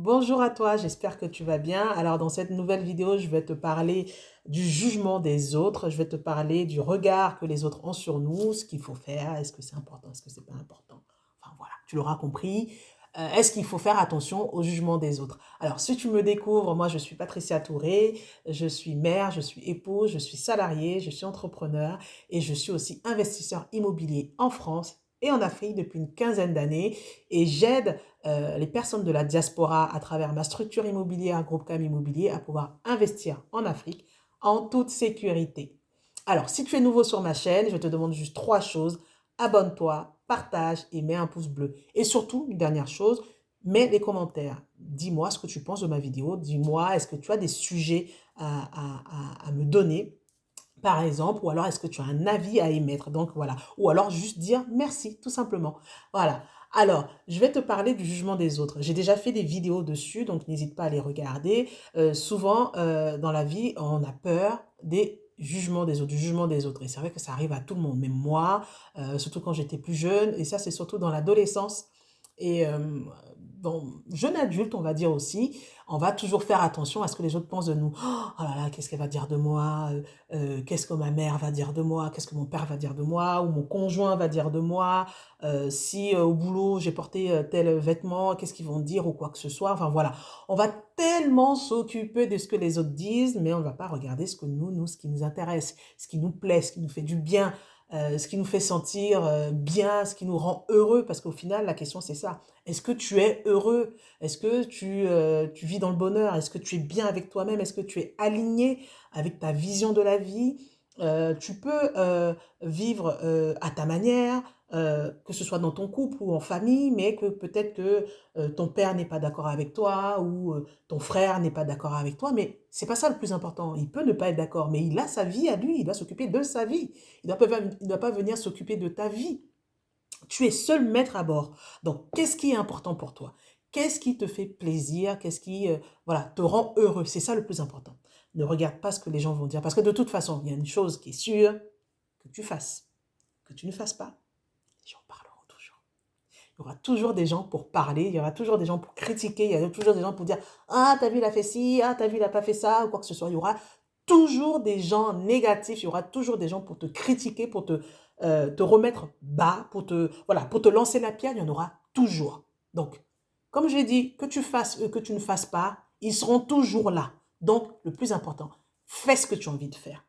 Bonjour à toi, j'espère que tu vas bien. Alors dans cette nouvelle vidéo, je vais te parler du jugement des autres, je vais te parler du regard que les autres ont sur nous, ce qu'il faut faire, est-ce que c'est important, est-ce que c'est pas important. Enfin voilà, tu l'auras compris. Est-ce qu'il faut faire attention au jugement des autres? Alors si tu me découvres, moi je suis Patricia Touré, je suis mère, je suis épouse, je suis salariée, je suis entrepreneur et je suis aussi investisseur immobilier en France et en Afrique depuis une quinzaine d'années et j'aide les personnes de la diaspora à travers ma structure immobilière, Groupe Cam Immobilier, à pouvoir investir en Afrique en toute sécurité. Alors, si tu es nouveau sur ma chaîne, je te demande juste trois choses. Abonne-toi, partage et mets un pouce bleu. Et surtout, une dernière chose, mets les commentaires. Dis-moi ce que tu penses de ma vidéo. Dis-moi, est-ce que tu as des sujets à me donner par exemple, ou alors est-ce que tu as un avis à émettre? Donc voilà, ou alors juste dire merci, tout simplement. Voilà. Alors, je vais te parler du jugement des autres. J'ai déjà fait des vidéos dessus, donc n'hésite pas à les regarder. Souvent, dans la vie, on a peur des jugements des autres, du jugement des autres. Et c'est vrai que ça arrive à tout le monde, même moi, surtout quand j'étais plus jeune. Et ça, c'est surtout dans l'adolescence. Et bon, jeune adulte, on va dire aussi, on va toujours faire attention à ce que les autres pensent de nous. Oh là là, qu'est-ce qu'elle va dire de moi? Qu'est-ce que ma mère va dire de moi? Qu'est-ce que mon père va dire de moi? Ou mon conjoint va dire de moi? Si au boulot j'ai porté tel vêtement, qu'est-ce qu'ils vont dire ou quoi que ce soit? Enfin voilà, on va tellement s'occuper de ce que les autres disent, mais on ne va pas regarder ce que nous, ce qui nous intéresse, ce qui nous plaît, ce qui nous fait du bien, ce qui nous fait sentir bien, ce qui nous rend heureux, parce qu'au final, la question c'est ça. Est-ce que tu es heureux? Est-ce que tu vis dans le bonheur? Est-ce que tu es bien avec toi-même? Est-ce que tu es aligné avec ta vision de la vie? Tu peux vivre à ta manière, que ce soit dans ton couple ou en famille, mais que peut-être que ton père n'est pas d'accord avec toi ou ton frère n'est pas d'accord avec toi, mais c'est pas ça le plus important. Il peut ne pas être d'accord, mais il a sa vie à lui, il doit s'occuper de sa vie. Il doit pas venir s'occuper de ta vie. Tu es seul maître à bord. Donc, qu'est-ce qui est important pour toi? Qu'est-ce qui te fait plaisir? Qu'est-ce qui voilà, te rend heureux? C'est ça le plus important. Ne regarde pas ce que les gens vont dire. Parce que de toute façon, il y a une chose qui est sûre, que tu fasses, que tu ne fasses pas, les gens parleront toujours. Il y aura toujours des gens pour parler, il y aura toujours des gens pour critiquer, il y aura toujours des gens pour dire «Ah, t'as vu, il a fait ci, ah, t'as vu, il n'a pas fait ça», ou quoi que ce soit. Il y aura toujours des gens négatifs, il y aura toujours des gens pour te critiquer, pour te remettre bas, voilà, pour te lancer la pierre, il y en aura toujours. Donc, comme je l'ai dit, que tu fasses, que tu ne fasses pas, ils seront toujours là. Donc, le plus important, fais ce que tu as envie de faire.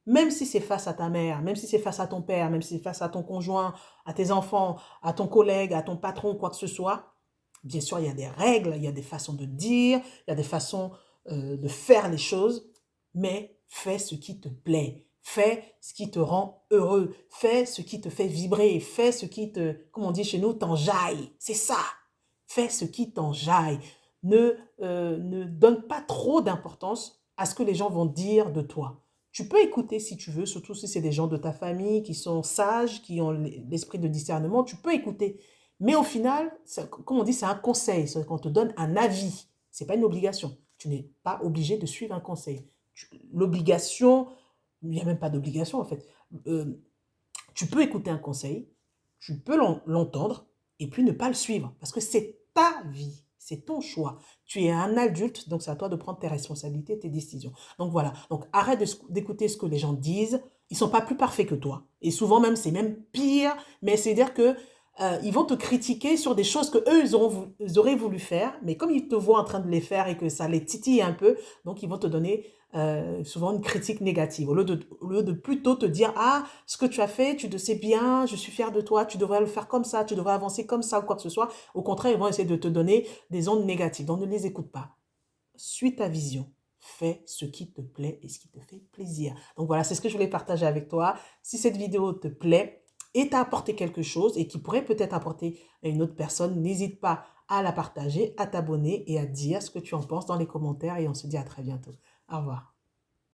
Même si c'est face à ta mère, même si c'est face à ton père, même si c'est face à ton conjoint, à tes enfants, à ton collègue, à ton patron, quoi que ce soit, bien sûr, il y a des règles, il y a des façons de dire, il y a des façons de faire les choses, mais fais ce qui te plaît. Fais ce qui te rend heureux. Fais ce qui te fait vibrer. Fais ce qui te, comme on dit chez nous, t'enjaille. C'est ça. Fais ce qui t'enjaille. Ne donne pas trop d'importance à ce que les gens vont dire de toi. Tu peux écouter si tu veux, surtout si c'est des gens de ta famille qui sont sages, qui ont l'esprit de discernement, tu peux écouter. Mais au final, comme on dit, c'est un conseil, c'est qu'on te donne un avis. Ce n'est pas une obligation. Tu n'es pas obligé de suivre un conseil. L'obligation, il n'y a même pas d'obligation en fait. Euh, Tu peux écouter un conseil, tu peux l'entendre et puis ne pas le suivre parce que c'est ta vie, c'est ton choix. Tu es un adulte, donc c'est à toi de prendre tes responsabilités, tes décisions. Donc voilà, donc arrête d'écouter ce que les gens disent. Ils ne sont pas plus parfaits que toi. Et souvent même, c'est même pire, mais c'est-à-dire que ils vont te critiquer sur des choses que eux ils auraient voulu faire, mais comme ils te voient en train de les faire et que ça les titille un peu, donc ils vont te donner souvent une critique négative. Au lieu de plutôt te dire, ah, ce que tu as fait, tu le sais bien, je suis fière de toi, tu devrais le faire comme ça, tu devrais avancer comme ça ou quoi que ce soit. Au contraire, ils vont essayer de te donner des ondes négatives. Donc ne les écoute pas. Suis ta vision. Fais ce qui te plaît et ce qui te fait plaisir. Donc voilà, c'est ce que je voulais partager avec toi. Si cette vidéo te plaît et t'a apporté quelque chose et qui pourrait peut-être apporter à une autre personne, n'hésite pas à la partager, à t'abonner et à dire ce que tu en penses dans les commentaires et on se dit à très bientôt. Au revoir.